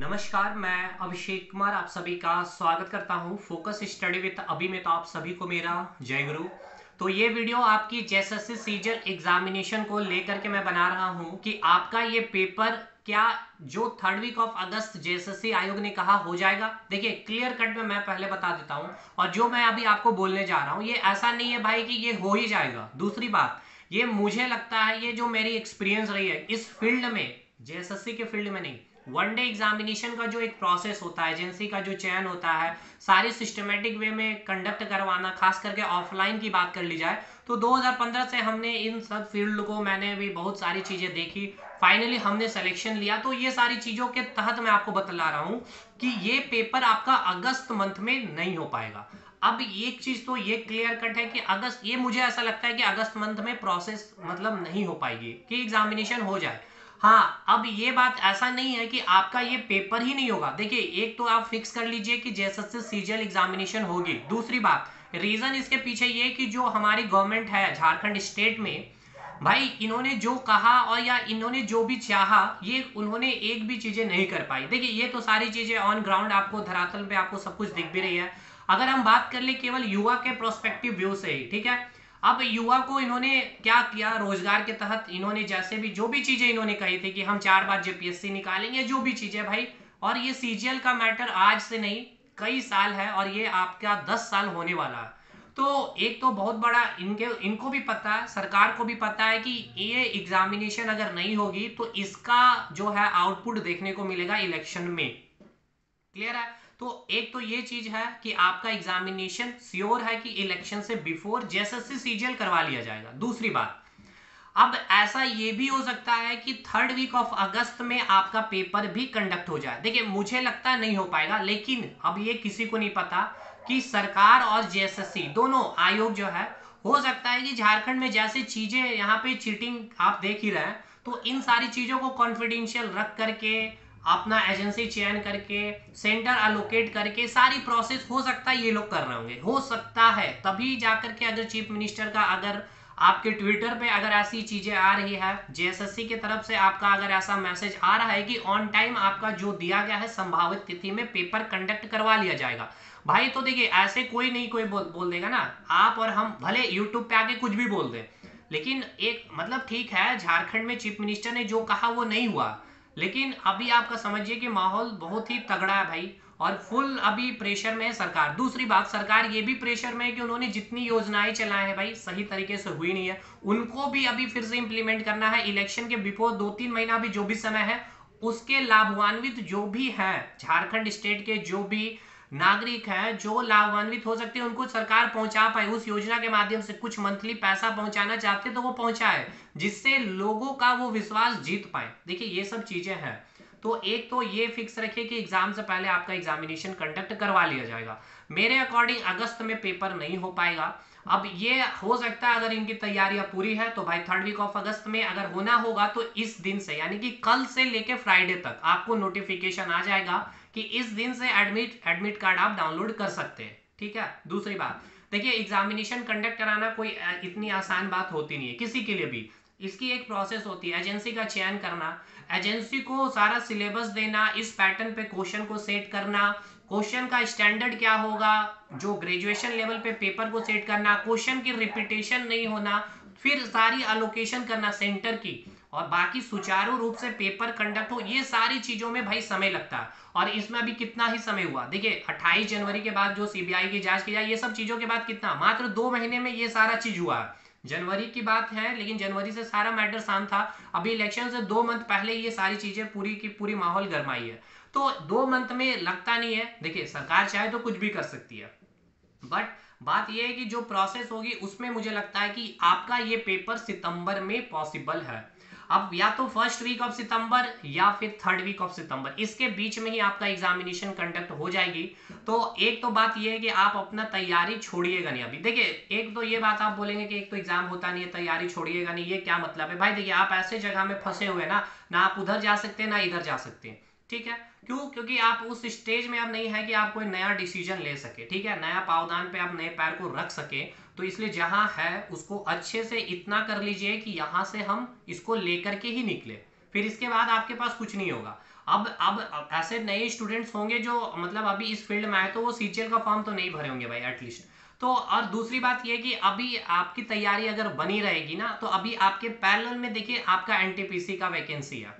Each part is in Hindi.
नमस्कार, मैं अभिषेक कुमार आप सभी का स्वागत करता हूं फोकस स्टडी विद अभी में। तो आप सभी को मेरा जय गुरु। तो ये वीडियो आपकी जेएसएससी सीजल एग्जामिनेशन को लेकर के मैं बना रहा हूं कि आपका ये पेपर क्या जो third week of August JSSC आयोग ने कहा हो जाएगा। देखिए क्लियर कट में मैं पहले बता देता हूं, और जो मैं अभी आपको बोलने जा रहा हूं ये ऐसा नहीं है भाई कि ये हो ही जाएगा। दूसरी बात, ये मुझे लगता है, ये जो मेरी एक्सपीरियंस रही है इस फील्ड में, जेएसएससी के फील्ड में नहीं, वनडे एग्जामिनेशन का जो एक प्रोसेस होता है, एजेंसी का जो चयन होता है, सारी सिस्टमेटिक वे में कंडक्ट करवाना, खास करके ऑफलाइन की बात कर ली जाए तो 2015 से हमने इन सब फील्ड को, मैंने भी बहुत सारी चीजें देखी, फाइनली हमने सिलेक्शन लिया। तो ये सारी चीजों के तहत मैं आपको बतला रहा हूं कि ये पेपर आपका अगस्त मंथ में नहीं हो पाएगा। अब एक चीज तो ये क्लियर कट है कि अगस्त, ये मुझे ऐसा लगता है कि अगस्त मंथ में प्रोसेस मतलब नहीं हो पाएगी कि एग्जामिनेशन हो जाए। हाँ, अब ये बात ऐसा नहीं है कि आपका ये पेपर ही नहीं होगा। देखिए एक तो आप फिक्स कर लीजिए कि जेएसएससी सीजीएल एग्जामिनेशन होगी। दूसरी बात, रीजन इसके पीछे ये कि जो हमारी गवर्नमेंट है झारखंड स्टेट में, भाई इन्होंने जो कहा और या इन्होंने जो भी चाहा, ये उन्होंने एक भी चीजें नहीं कर पाई। देखिए ये तो सारी चीजें ऑन ग्राउंड आपको, धरातल पे आपको सब कुछ दिख भी रही है। अगर हम बात कर ले केवल युवा के प्रोस्पेक्टिव व्यू से ही, ठीक है, अब युवा को इन्होंने क्या किया, रोजगार के तहत इन्होंने जैसे भी जो भी चीजें इन्होंने कही थी कि हम 4 बार जेपीएससी निकालेंगे, जो भी चीजें भाई, और ये सीजीएल का मैटर आज से नहीं कई साल है, और ये आपका 10 साल होने वाला है। तो एक तो बहुत बड़ा इनको भी पता है, सरकार को भी पता है कि ये एग्जामिनेशन अगर नहीं होगी तो इसका जो है आउटपुट देखने को मिलेगा इलेक्शन में। क्लियर है? तो एक तो ये चीज है कि आपका एग्जामिनेशन श्योर है कि इलेक्शन से बिफोर जेएसएससी सीजीएल करवा लिया जाएगा। दूसरी बात, अब ऐसा ये भी हो सकता है कि थर्ड वीक ऑफ अगस्त में आपका पेपर भी कंडक्ट हो जाए। देखिए मुझे लगता है नहीं हो पाएगा, लेकिन अब ये किसी को नहीं पता कि सरकार और जेएसएससी दोनों आयोग जो है, हो सकता है कि झारखंड में जैसी चीजें यहाँ पे चीटिंग आप देख ही रहे हैं, तो इन सारी चीजों को कॉन्फिडेंशियल रख करके, अपना एजेंसी चयन करके, सेंटर अलोकेट करके सारी प्रोसेस हो सकता है ये लोग कर रहे होंगे, हो सकता है। तभी जाकर के अगर चीफ मिनिस्टर का, अगर आपके ट्विटर पे अगर ऐसी चीजें आ रही है, जेएसएससी की तरफ से आपका अगर ऐसा मैसेज आ रहा है कि ऑन टाइम आपका जो दिया गया है संभावित तिथि में पेपर कंडक्ट करवा लिया जाएगा, भाई तो देखिए ऐसे कोई नहीं कोई बोल देगा ना। आप और हम भले यूट्यूब पे आके कुछ भी बोल दें, लेकिन एक मतलब ठीक है, झारखंड में चीफ मिनिस्टर ने जो कहा वो नहीं हुआ, लेकिन अभी आपका समझिए कि माहौल बहुत ही तगड़ा है भाई, और फुल अभी प्रेशर में है सरकार। दूसरी बात, सरकार ये भी प्रेशर में है कि उन्होंने जितनी योजनाएं चलाए हैं भाई सही तरीके से हुई नहीं है, उनको भी अभी फिर से इंप्लीमेंट करना है। इलेक्शन के बिफोर 2-3 महीना भी जो भी समय है, उसके लाभान्वित जो भी है झारखंड स्टेट के जो भी नागरिक हैं, जो लाभान्वित हो सकते हैं, उनको सरकार पहुंचा पाए उस योजना के माध्यम से। कुछ मंथली पैसा पहुंचाना चाहते तो वो पहुंचाए, जिससे लोगों का वो विश्वास जीत पाए। देखिए ये सब चीजें हैं। तो एक तो ये फिक्स रखिए कि एग्जाम से पहले आपका एग्जामिनेशन कंडक्ट करवा लिया जाएगा। मेरे अकॉर्डिंग अगस्त में पेपर नहीं हो पाएगा। अब ये हो सकता है अगर इनकी तैयारियां पूरी है तो भाई थर्ड वीक ऑफ अगस्त में अगर होना होगा तो इस दिन से, यानी कि कल से लेके फ्राइडे तक आपको नोटिफिकेशन आ जाएगा कि इस दिन से एडमिट कार्ड आप डाउनलोड कर सकते हैं। ठीक है। दूसरी बात, देखिए एग्जामिनेशन कंडक्ट कराना कोई इतनी आसान बात होती नहीं है किसी के लिए भी। इसकी एक प्रोसेस होती है, एजेंसी का चयन करना, एजेंसी को सारा सिलेबस देना, इस पैटर्न पे क्वेश्चन को सेट करना, क्वेश्चन का स्टैंडर्ड क्या होगा, जो ग्रेजुएशन लेवल पे पेपर को सेट करना, क्वेश्चन की रिपीटेशन नहीं होना, फिर सारी अलोकेशन करना सेंटर की, और बाकी सुचारू रूप से पेपर कंडक्ट हो, ये सारी चीजों में भाई समय लगता है। और इसमें अभी कितना ही समय हुआ, देखिए 28 जनवरी के बाद जो सीबीआई की जांच की जाए, ये सब चीजों के बाद कितना, मात्र 2 महीने में ये सारा चीज हुआ है। जनवरी की बात है, लेकिन जनवरी से सारा मैटर शांत था। अभी इलेक्शन से 2 मंथ पहले ये सारी चीजें पूरी की पूरी माहौल गरमाई है। तो 2 मंथ में लगता नहीं है। देखिए सरकार चाहे तो कुछ भी कर सकती है, बट बात यह है कि जो प्रोसेस होगी उसमें मुझे लगता है कि आपका ये पेपर सितंबर में पॉसिबल है। अब या तो फर्स्ट वीक ऑफ सितंबर या फिर थर्ड वीक ऑफ सितंबर, इसके बीच में ही आपका एग्जामिनेशन कंडक्ट हो जाएगी। तो एक तो बात यह है कि आप अपना तैयारी छोड़िएगा नहीं। अभी देखिए एक तो ये बात आप बोलेंगे कि एक तो एग्जाम होता नहीं है, तैयारी छोड़िएगा नहीं, ये क्या मतलब है भाई? देखिए आप ऐसे जगह में फंसे हुए ना आप उधर जा सकते हैं ना इधर जा सकते हैं। ठीक है, क्यों? क्योंकि आप उस स्टेज में अब नहीं है कि आप कोई नया डिसीजन ले सके, ठीक है, नया पावदान पे आप नए पैर को रख सके। तो इसलिए जहां है उसको अच्छे से इतना कर लीजिए कि यहां से हम इसको लेकर के ही निकले, फिर इसके बाद आपके पास कुछ नहीं होगा। अब ऐसे नए स्टूडेंट्स होंगे जो मतलब अभी इस फील्ड में आए, तो वो सीजीएल का फॉर्म तो नहीं भरे होंगे भाई एटलीस्ट। तो और दूसरी बात ये कि अभी आपकी तैयारी अगर बनी रहेगी ना, तो अभी आपके पैरेलल में देखिए आपका एनटीपीसी का वैकेंसी है,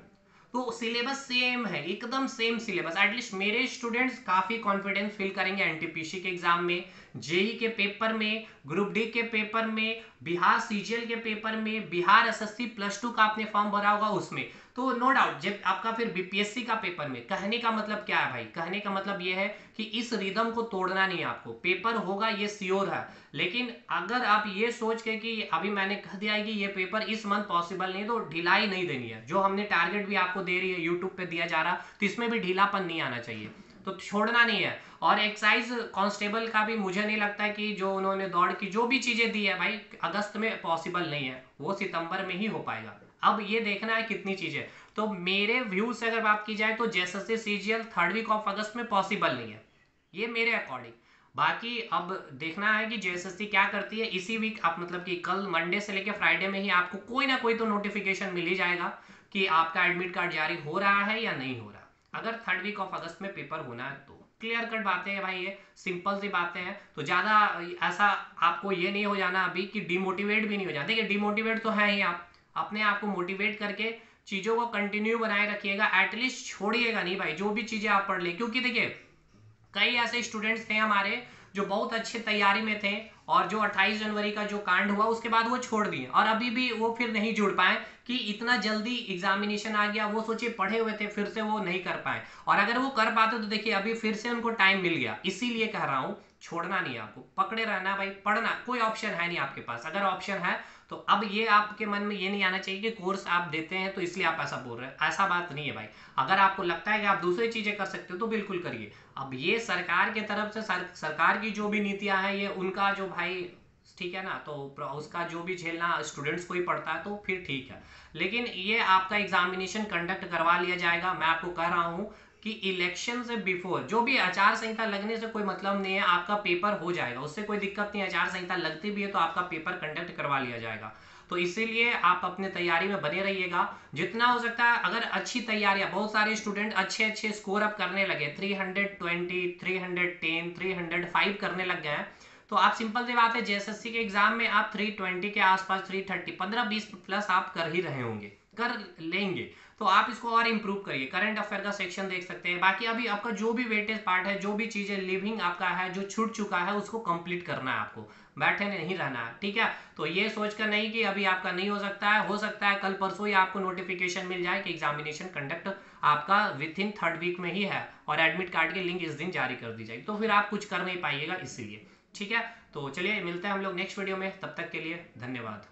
तो सिलेबस सेम है, एकदम सेम सिलेबस। एटलीस्ट मेरे स्टूडेंट्स काफी कॉन्फिडेंस फील करेंगे एनटीपीसी के एग्जाम में, जेई के पेपर में, ग्रुप डी के पेपर में, बिहार सीजीएल के पेपर में, बिहार एसएससी प्लस 2 का आपने फॉर्म भरा होगा उसमें। तो नो डाउट जब आपका फिर बीपीएससी का पेपर में, कहने का मतलब क्या है भाई, कहने का मतलब ये है कि इस रिदम को तोड़ना नहीं है आपको, पेपर होगा ये श्योर है। लेकिन अगर आप ये सोच के कि अभी मैंने कह दिया है कि ये पेपर इस मंथ पॉसिबल नहीं है, तो ढिलाई नहीं देनी है। जो हमने टारगेट भी आपको दे रही है यूट्यूब पे दिया जा रहा, तो इसमें भी ढीलापन नहीं आना चाहिए, तो छोड़ना नहीं है। और एक्साइज कांस्टेबल का भी मुझे नहीं लगता है कि जो उन्होंने दौड़ की जो भी चीजें दी है भाई अगस्त में पॉसिबल नहीं है, वो सितंबर में ही हो पाएगा। अब ये देखना है कितनी चीजें। तो मेरे व्यू से अगर बात की जाए तो JSSC CGL 3rd week of August में पॉसिबल नहीं है, ये मेरे अकॉर्डिंग। बाकी अब देखना है कि जेएसएससी क्या करती है। इसी वीक आप मतलब कि कल मंडे से लेकर फ्राइडे में ही आपको कोई ना कोई तो नोटिफिकेशन मिल ही जाएगा कि आपका एडमिट कार्ड जारी हो रहा है या नहीं हो रहा। अगर 3rd वीक ऑफ अगस्त में पेपर होना है तो क्लियर कट बातें हैं भाई, ये सिंपल सी बातें हैं। तो ज्यादा ऐसा आपको ये नहीं हो जाना अभी कि डिमोटिवेट भी नहीं हो जाना। देखिए डिमोटिवेट तो है ही, आप अपने आप को मोटिवेट करके चीजों को कंटिन्यू बनाए रखिएगा, एटलीस्ट छोड़िएगा नहीं भाई, जो भी चीजें आप पढ़ ले। क्योंकि देखिए कई ऐसे स्टूडेंट्स थे हमारे जो बहुत अच्छे तैयारी में थे, और जो 28 जनवरी का जो कांड हुआ उसके बाद वो छोड़ दिए, और अभी भी वो फिर नहीं जुड़ पाए कि इतना जल्दी एग्जामिनेशन आ गया, वो सोचे पढ़े हुए थे फिर से वो नहीं कर पाए। और अगर वो कर पाते तो देखिए अभी फिर से उनको टाइम मिल गया। इसीलिए कह रहा हूं छोड़ना नहीं है आपको, पकड़े रहना भाई, पढ़ना। कोई ऑप्शन है नहीं आपके पास, अगर ऑप्शन है तो अब ये आपके मन में ये नहीं आना चाहिए कि कोर्स आप देते हैं तो इसलिए आप ऐसा बोल रहे हैं, ऐसा बात नहीं है भाई। अगर आपको लगता है कि आप दूसरी चीजें कर सकते हो तो बिल्कुल करिए। अब ये सरकार की तरफ से सरकार की जो भी नीतियां हैं ये उनका जो भाई ठीक है ना, तो उसका जो भी झेलना स्टूडेंट्स को ही पड़ता है तो फिर ठीक है। लेकिन ये आपका एग्जामिनेशन कंडक्ट करवा लिया जाएगा। मैं आपको कह रहा हूं कि इलेक्शन से बिफोर, जो भी आचार संहिता लगने से कोई मतलब नहीं है, आपका पेपर हो जाएगा, उससे कोई दिक्कत नहीं है। आचार संहिता लगती भी है तो आपका पेपर कंडक्ट करवा लिया जाएगा। तो इसीलिए आप अपने तैयारी में बने रहिएगा जितना हो सकता है। अगर अच्छी तैयारियां, बहुत सारे स्टूडेंट अच्छे अच्छे स्कोर अप करने लगे, 320, 310, 305 करने लग गए हैं, तो आप सिंपल सी बात है जेएसएससी के एग्जाम में आप 320 के आसपास, 330, 15-20 प्लस आप कर ही रहे होंगे, कर लेंगे। तो आप इसको और इंप्रूव करिए। करंट अफेयर का सेक्शन देख सकते हैं। बाकी अभी आपका जो भी वेटेज पार्ट है, जो भी चीजें लिविंग आपका है जो छूट चुका है, उसको कंप्लीट करना है आपको, बैठे नहीं रहना है, ठीक है। तो ये सोचकर नहीं कि अभी आपका नहीं हो सकता है कल परसों ही आपको नोटिफिकेशन मिल जाए कि एग्जामिनेशन कंडक्ट आपका विद इन 3rd वीक में ही है, और एडमिट कार्ड की लिंक इस दिन जारी कर दी जाएगी, तो फिर आप कुछ कर नहीं पाइएगा इसीलिए, ठीक है। तो चलिए मिलते हैं हम लोग नेक्स्ट वीडियो में, तब तक के लिए धन्यवाद।